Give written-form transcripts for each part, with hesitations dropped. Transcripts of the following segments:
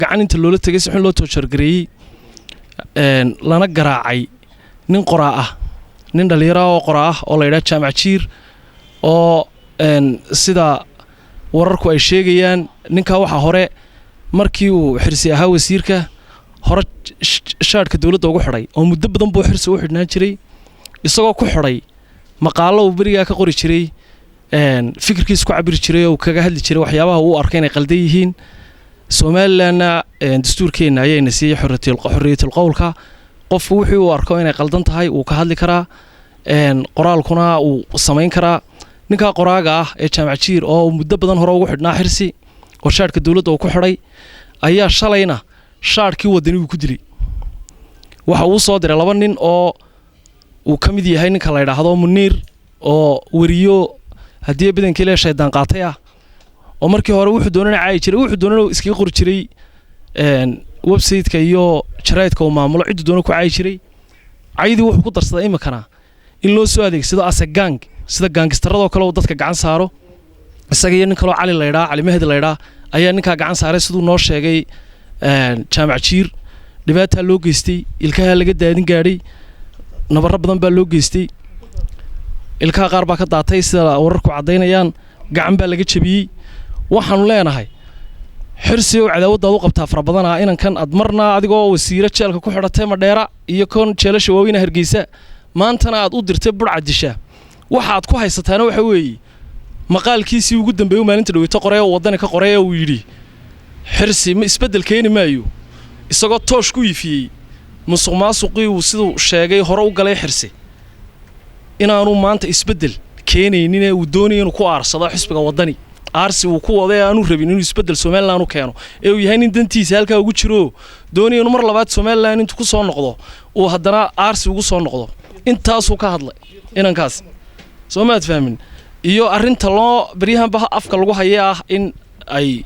gacan inta loola tagay si xun loo toojargareeyay lana garaacay nin qoraa ah nin dhalinyaro oo qoraa ah oo la yiraahdo Jaamac Jiir oo sida wararku ay sheegayaan ninka waxa hore markii uu xirsi ahaa wasiirka hore shaadka dawladda ugu xidhay oo muddo badan buu xirsi u xidhnaan jiray isagoo ku xidhay maqaalo uu bariga ka qori jiray fikirkiisa ku cabiri jiray oo kaga hadli jiray waxyaabaha uu arkay inay qaldan yihiin Somaliland dastuurkeena ayayna siiyay xorriyatul qowlka qof wuxuu u arko inay qaldan tahay uu ka hadli karaa qoraalkuna uu sameyn karaa ninka qoraaga ah ee Jaamac Jiir oo muddo badan hore ugu xidhnaa xirsi oo shaadka dawladda uu ku xidhay ayaa shalayna shaadkii wadani uu ku dilay waxa uu soo diray laba nin oo uu ka mid yahay ninka la yiraahdo Muniir oo wariyo hadii badanka ilaa shaydaan qaatay ah oo markii hore wuxuu doonanay jiray wuxuu doonanay iska qori jiray website-ka iyo jaraa'idka oo maamulo cid doona ku caay jiray caydii wuxuu ku darsaday imikana in loo soo adeegsado gang sida gangstarada kale oo dadka gacan saaro isaga iyo nin kale oo Cali Mahdi la yiraahdo ayaa ninka gacan saaray sidoo noo sheegay Jaamac Jiir dhibaato loo geystay ilkaha laga daadin gaaray nabarro badan baa loo geystay ilkaha qaar baa ka daatay sida wararku cadeynayaan gacan baa laga jabiyay waxaanu leenahay xirsi oo cadaawada u qabtaa fara badan inankan ad marna adigoo wasiiro jeelka ku xidhatay Madheera iyo kon jeelasha waaweyn Hargeysa maantana aad u dirtay burcadisha waxaad ku haysataana waxa weeye maqaalkiisii ugu dambeeyay maalinta dhaweyto qoray oo wadani ka qoray oo yiri xirsi ma isbedel keeni maayo isagoo toosh ku yifiyay musuqmaasuqii uu sidoo sheegay hore u galay xirsi inaanu maanta isbedel keenaynin uu doonayo inuu ku aarsado xisbiga wadani aarsi uu ku waday aanu rabin inuu isbedel Somaliland u keeno ee uu yahay nin dantiisa halka ugu jiro doonayo inuu mar labaad Somaliland intuu ku soo noqdo oo haddana aarsi ugu soo noqdo intaas uu ka hadlay inankaas Soomaad fahmin iyo arinta loo bariyahan ba afka lagu hayaa in ay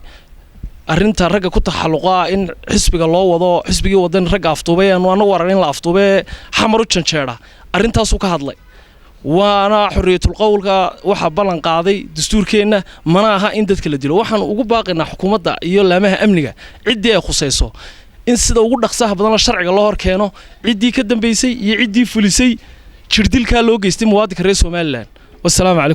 arinta ragga ku taxalluqa in xisbiga loo wado xisbigii wadan ragga afduubay anagu waran in la afduubay xamar u janjeera arintaas uu ka hadlay waana xorriyatul qowlka waxa balan qaaday dastuurkeena mana aha in dadka la dilo waxaan ugu baaqinaa xukuumadda iyo laamaha amniga cidii ay khusayso in sida ugu dhaqsaha badan sharciga loo hor keeno cidii ka dambeysay iyo cidii fulisay jirdilka loo geystay muwaadinka reer Somaliland. Wassalaamu calaykum.